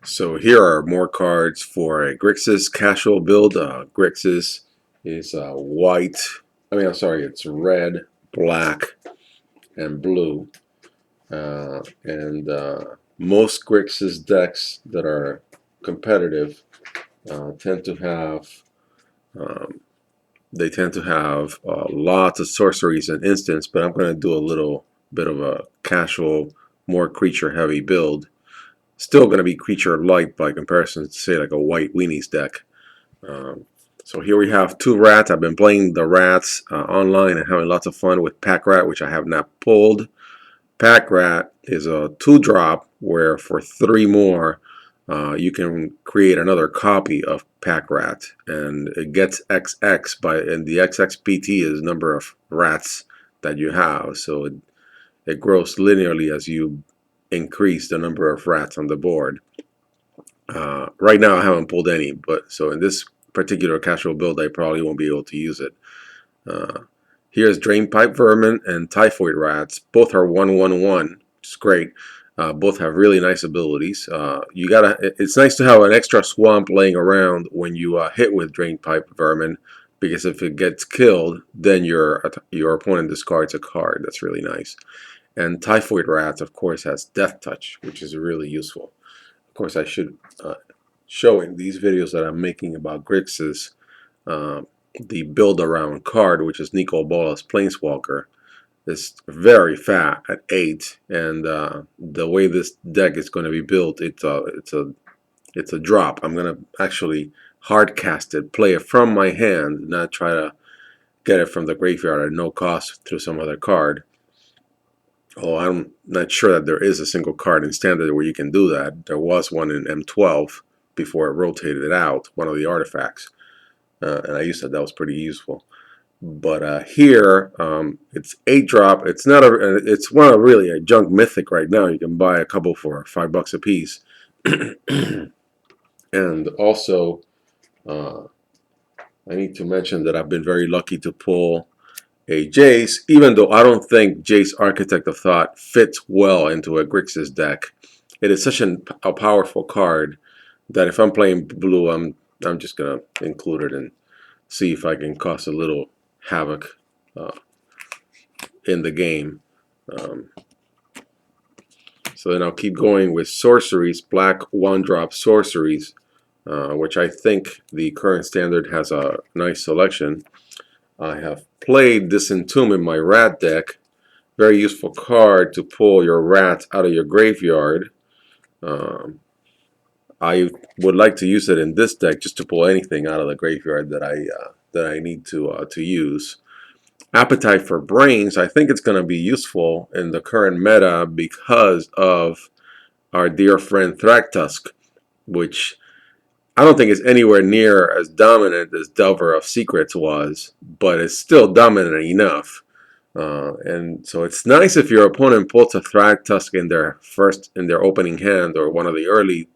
So here are more cards for a Grixis casual build. Grixis is white. I'm sorry, it's red, black, and blue. And most Grixis decks that are competitive tend to have um, lots of sorceries and instants. But I'm going to do a little bit of a casual, more creature-heavy build. Still going to be creature light by comparison to say like a white weenies deck. Um, so here we have two rats. I've been playing the rats online and having lots of fun with Pack Rat, which I have not pulled. Pack Rat is a 2-drop where for 3 more you can create another copy of Pack Rat, and it gets XX and the XXPT is the number of rats that you have. So it grows linearly as you increase the number of rats on the board. Right now I haven't pulled any, but so in this particular casual build I probably won't be able to use it. Here's Drainpipe Vermin and Typhoid Rats. Both are 1/1/1, which is great. Both have really nice abilities. It's nice to have an extra swamp laying around when you hit with Drainpipe Vermin, because if it gets killed, then your opponent discards a card. That's really nice. And Typhoid Rats, of course, has Death Touch, which is really useful. Of course, I should show in these videos that I'm making about Grixis the build around card, which is Nico Bolas Planeswalker. Is very fat at 8, and the way this deck is going to be built, it's a drop. I'm going to actually hard cast it, play it from my hand, not try to get it from the graveyard at no cost through some other card. Oh, I'm not sure that there is a single card in Standard where you can do that. There was one in M12 before it rotated it out, one of the artifacts, and I used that. That was pretty useful. But here, it's 8-drop. It's not a. It's one of really a junk mythic right now. You can buy a couple for $5 a piece, and also, I need to mention that I've been very lucky to pull a Jace, even though I don't think Jace Architect of Thought fits well into a Grixis deck. It is such a powerful card that if I'm playing blue, I'm just gonna include it and see if I can cause a little havoc in the game. So then I'll keep going with Sorceries, black 1-drop Sorceries, which I think the current Standard has a nice selection. I have played Disentomb in my rat deck. Very useful card to pull your rats out of your graveyard. I would like to use it in this deck just to pull anything out of the graveyard that I need to use. Appetite for Brains, I think it's going to be useful in the current meta because of our dear friend Thragtusk, which I don't think is anywhere near as dominant as Delver of Secrets was, but it's still dominant enough. And so it's nice if your opponent pulls a Thragtusk in their opening hand or one of the early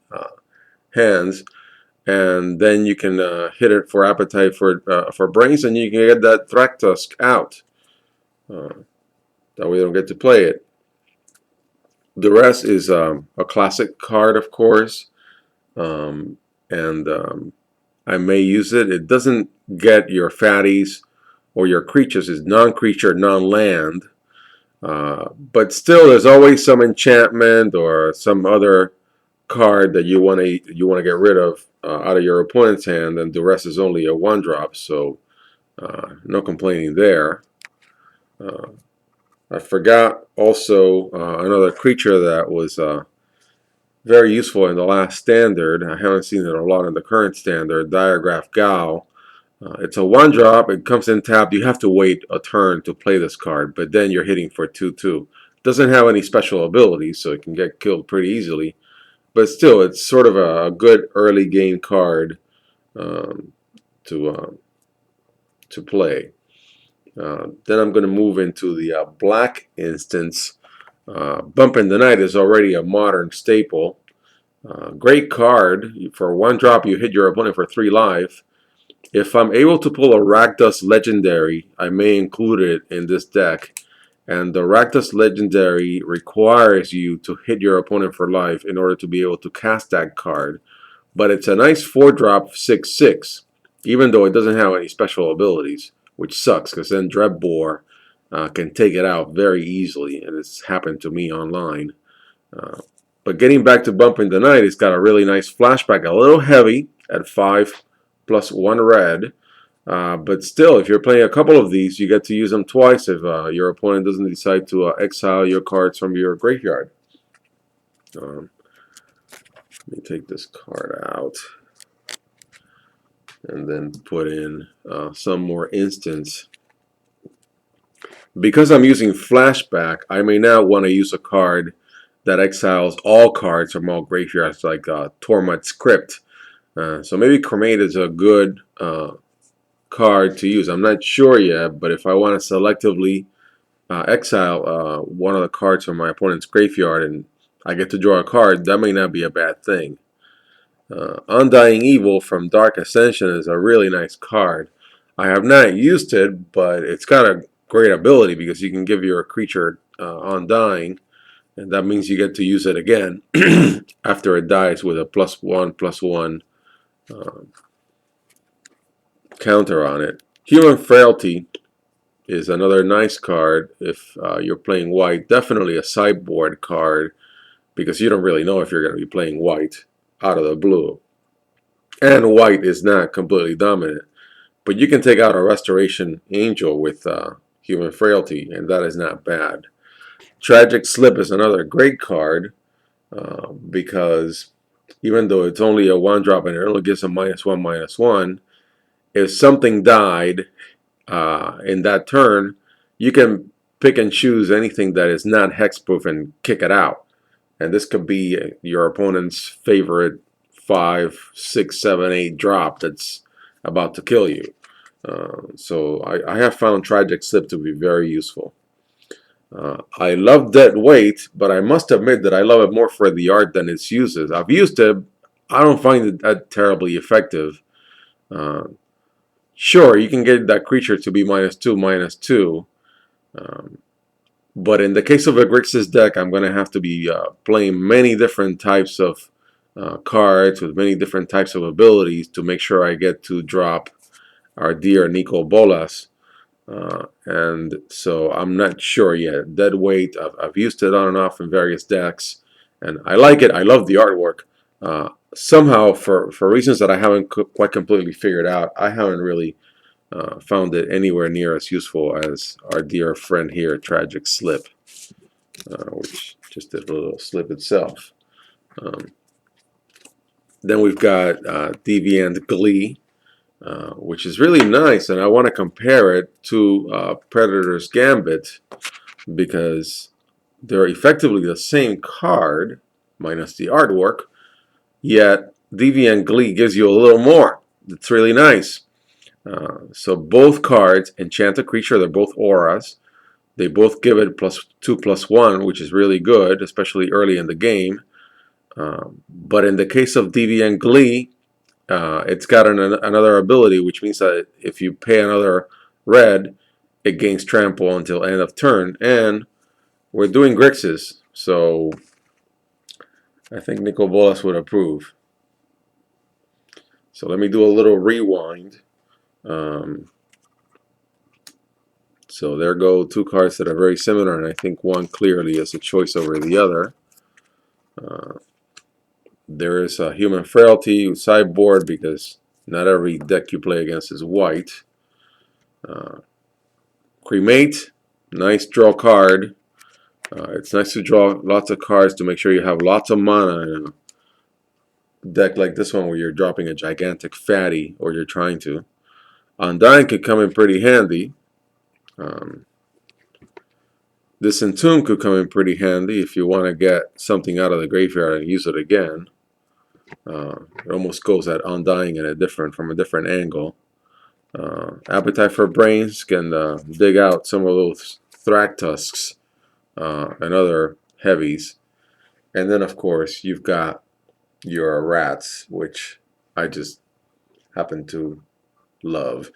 hands, and then you can hit it for Appetite for Brains, and you can get that Thragtusk out. That way you don't get to play it. The rest is a classic card, of course, and I may use it. It doesn't get your fatties or your creatures. It's non-creature, non-land, but still, there's always some enchantment or some other card that you want to get rid of out of your opponent's hand, and the rest is only a 1-drop. So no complaining there. I forgot also another creature that was very useful in the last Standard. I haven't seen it a lot in the current Standard. Diagraph Cow. It's a 1-drop. It comes in tapped. You have to wait a turn to play this card, but then you're hitting for 2/2. Doesn't have any special abilities, so it can get killed pretty easily. But still, it's sort of a good early game card to play. Then I'm going to move into the black instance. Bump in the Night is already a modern staple. Great card. For 1-drop, you hit your opponent for 3 life. If I'm able to pull a Rakdos Legendary, I may include it in this deck. And the Rakdos Legendary requires you to hit your opponent for life in order to be able to cast that card. But it's a nice 4-drop 6/6, even though it doesn't have any special abilities, which sucks because then Dreadbore can take it out very easily, and it's happened to me online. But getting back to Bumping the Night, it's got a really nice flashback, a little heavy at 5+1 red. But still, if you're playing a couple of these, you get to use them twice if your opponent doesn't decide to exile your cards from your graveyard. Let me take this card out and then put in some more instants. Because I'm using flashback, I may now want to use a card that exiles all cards from all graveyards, like Tormod's Script. So maybe Cremate is a good card to use. I'm not sure yet, but if I want to selectively exile one of the cards from my opponent's graveyard and I get to draw a card, that may not be a bad thing. Undying Evil from Dark Ascension is a really nice card. I have not used it, but it's got a great ability because you can give your creature Undying, and that means you get to use it again after it dies with a +1/+1 counter on it. Human Frailty is another nice card if you're playing white. Definitely a sideboard card because you don't really know if you're going to be playing white out of the blue. And white is not completely dominant. But you can take out a Restoration Angel with Human Frailty, and that is not bad. Tragic Slip is another great card because even though it's only a 1-drop and it only gives a -1/-1, if something died in that turn, you can pick and choose anything that is not hexproof and kick it out. And this could be your opponent's favorite 5, 6, 7, 8 drop that's about to kill you. So I have found Tragic Slip to be very useful. I love Dead Weight, but I must admit that I love it more for the art than its uses. I've used it. I don't find it that terribly effective. Sure, you can get that creature to be -2/-2. But in the case of a Grixis deck, I'm going to have to be playing many different types of cards with many different types of abilities to make sure I get to drop our dear Nico Bolas. And so I'm not sure yet. Dead Weight, I've used it on and off in various decks, and I like it. I love the artwork. Somehow, for reasons that I haven't quite completely figured out, I haven't really found it anywhere near as useful as our dear friend here, Tragic Slip, which just did a little slip itself. Then we've got Deviant Glee, which is really nice, and I want to compare it to Predator's Gambit because they're effectively the same card, minus the artwork, yet Deviant Glee gives you a little more. It's really nice. So both cards enchant a creature. They're both auras. They both give it +2/+1, which is really good, especially early in the game. But in the case of Deviant Glee, it's got another ability, which means that if you pay another red, it gains trample until end of turn. And we're doing Grixis, so I think Nico Bolas would approve. So let me do a little rewind. So there go two cards that are very similar, and I think one clearly is a choice over the other. There is a Human Frailty sideboard because not every deck you play against is white. Cremate, nice draw card. It's nice to draw lots of cards to make sure you have lots of mana in a deck like this one where you're dropping a gigantic fatty, or you're trying to. Undying could come in pretty handy. Disentomb could come in pretty handy if you want to get something out of the graveyard and use it again. It almost goes at Undying from a different angle. Appetite for Brains can dig out some of those Thragtusks and other heavies. And then, of course, you've got your rats, which I just happen to love.